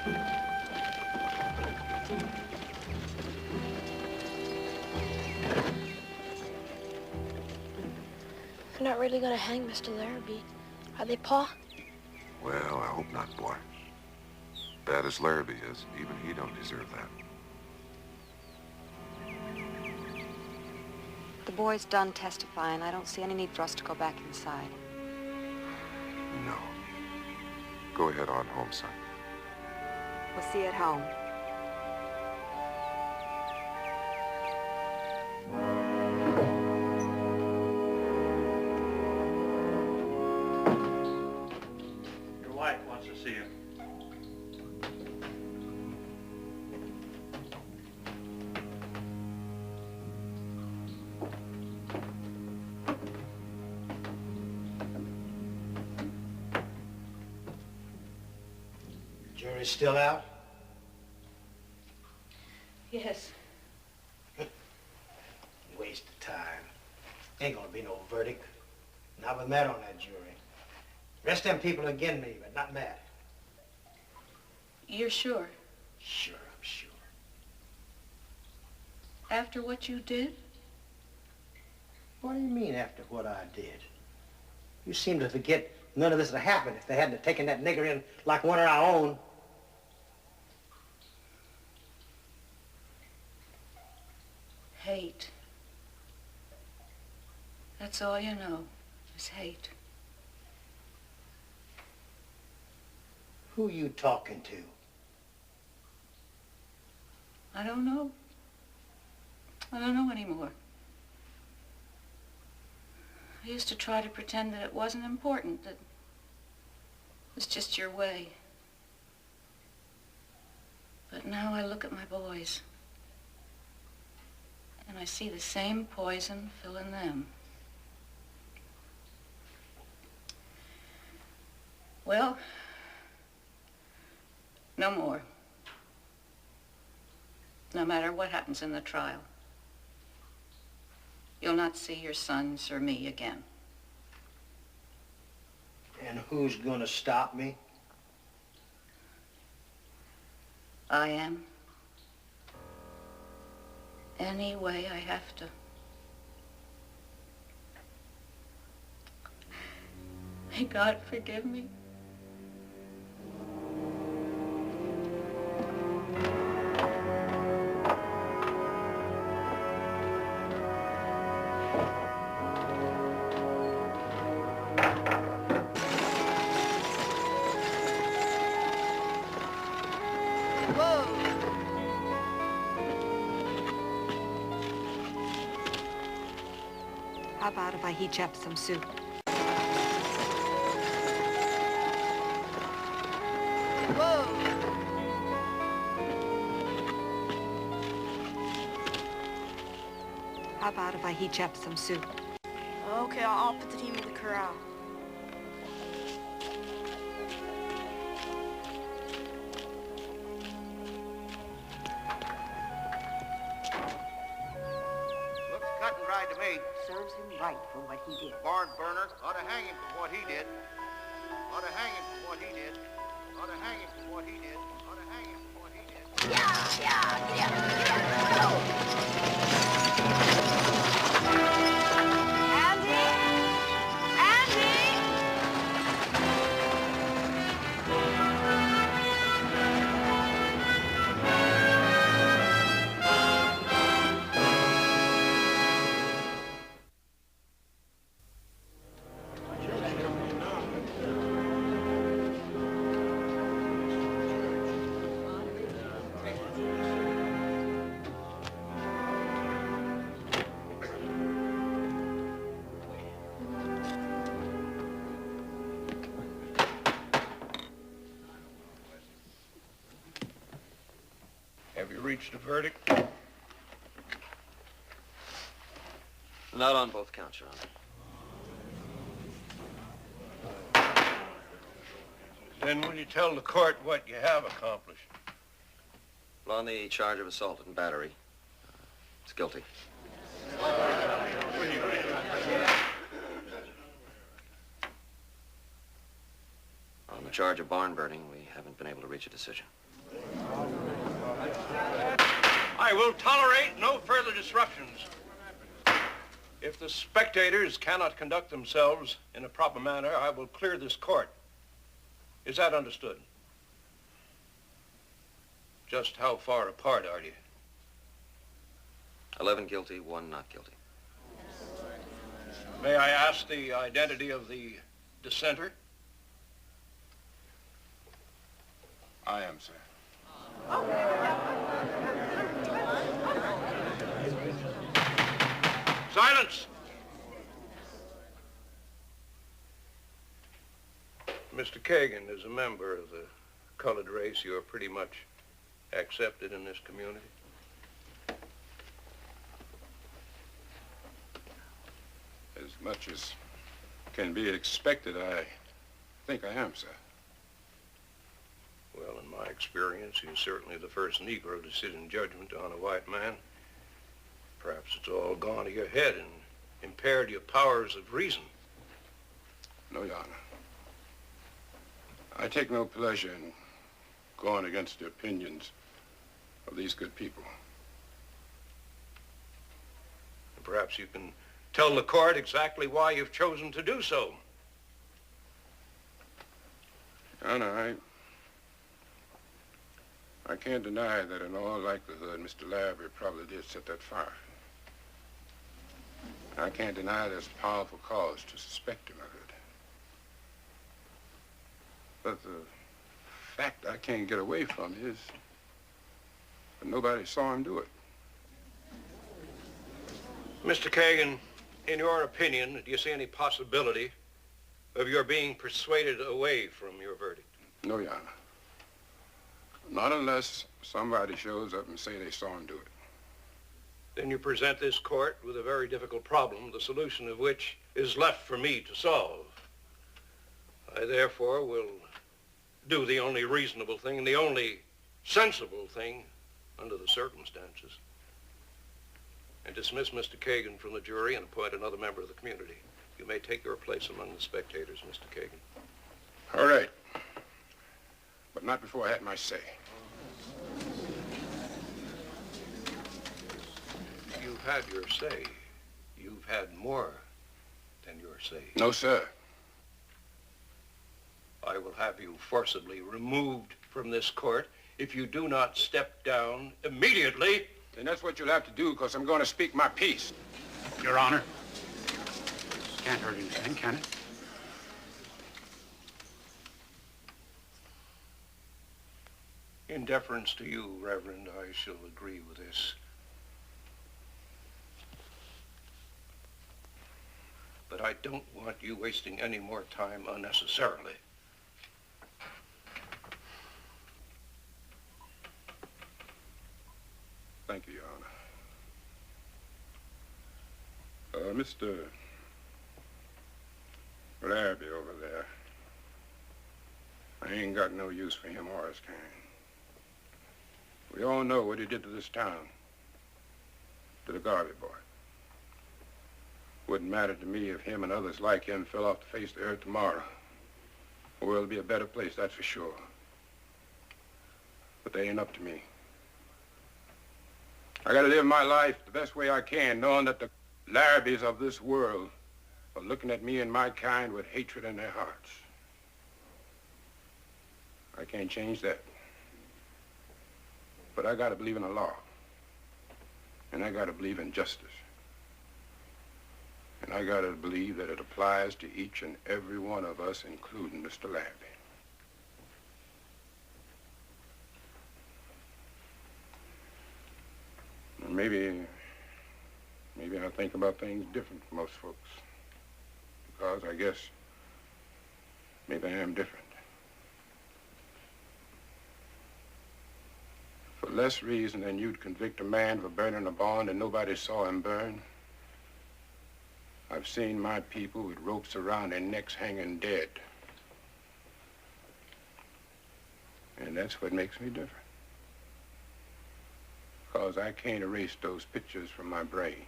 They're not really gonna hang Mr. Larrabee, are they, Pa? Well, I hope not, boy. Bad as Larrabee is, even he don't deserve that. The boy's done testifying. I don't see any need for us to go back inside. No. Go ahead on home, son. We'll see you at home. Your wife wants to see you. Jury's still out? Yes. Waste of time. Ain't gonna be no verdict. Not with Matt on that jury. Rest them people again me, but not Matt. You're sure? Sure, I'm sure. After what you did? What do you mean after what I did? You seem to forget none of this would have happened if they hadn't have taken that nigger in like one of our own. Hate. That's all you know, is hate. Who you talking to? I don't know. I don't know anymore. I used to try to pretend that it wasn't important, that it was just your way. But now I look at my boys, and I see the same poison filling them. Well, no more. No matter what happens in the trial. You'll not see your sons or me again. And who's gonna stop me? I am. Any way I have to. May God forgive me. How about if I heat you up some soup? Whoa! How about if I heat you up some soup? Okay, I'll put the team in the corral. Looks cut and dried to me. Serves him right for what he did. Barn burner. Ought to hang him for what he did. Ought to hang him for what he did. Ought to hang him for what he did. Ought to hang him for what he did. Have you reached a verdict? Not on both counts, Your Honor. Then will you tell the court what you have accomplished? Well, on the charge of assault and battery, it's guilty. On the charge of barn burning, we haven't been able to reach a decision. I will tolerate no further disruptions. If the spectators cannot conduct themselves in a proper manner, I will clear this court. Is that understood? Just how far apart are you? 11 guilty, 1 not guilty. May I ask the identity of the dissenter? I am, sir. Silence! Mr. Kagan, as a member of the colored race, you are pretty much accepted in this community. As much as can be expected, I think I am, sir. Well, in my experience, you're certainly the first Negro to sit in judgment on a white man. Perhaps it's all gone to your head and impaired your powers of reason. No, Your Honor. I take no pleasure in going against the opinions of these good people. And perhaps you can tell the court exactly why you've chosen to do so. Your Honor, I can't deny that in all likelihood, Mr. Larrabee probably did set that fire. I can't deny there's powerful cause to suspect him of it. But the fact I can't get away from is that nobody saw him do it. Mr. Kagan, in your opinion, do you see any possibility of your being persuaded away from your verdict? No, Your Honor. Not unless somebody shows up and say they saw him do it. Then you present this court with a very difficult problem, the solution of which is left for me to solve. I therefore will do the only reasonable thing and the only sensible thing under the circumstances and dismiss Mr. Kagan from the jury and appoint another member of the community. You may take your place among the spectators, Mr. Kagan. All right. But not before I had my say. You've had your say. You've had more than your say. No, sir. I will have you forcibly removed from this court if you do not step down immediately. And that's what you'll have to do, because I'm going to speak my piece. Your Honor. Can't hurt anything, can it? In deference to you, Reverend, I shall agree with this. But I don't want you wasting any more time unnecessarily. Thank you, Your Honor. Mr. Larrabee over there, I ain't got no use for him or his kind. We all know what he did to this town, to the Garvey boy. Wouldn't matter to me if him and others like him fell off the face of the earth tomorrow. The world would be a better place, that's for sure. But they ain't up to me. I gotta live my life the best way I can, knowing that the Larrabees of this world are looking at me and my kind with hatred in their hearts. I can't change that. But I gotta believe in the law. And I gotta believe in justice. And I gotta believe that it applies to each and every one of us, including Mr. Larrabee. Maybe I think about things different from most folks. Because I guess maybe I am different. For less reason than you'd convict a man for burning a barn and nobody saw him burn, I've seen my people with ropes around their necks hanging dead. And that's what makes me different. Because I can't erase those pictures from my brain.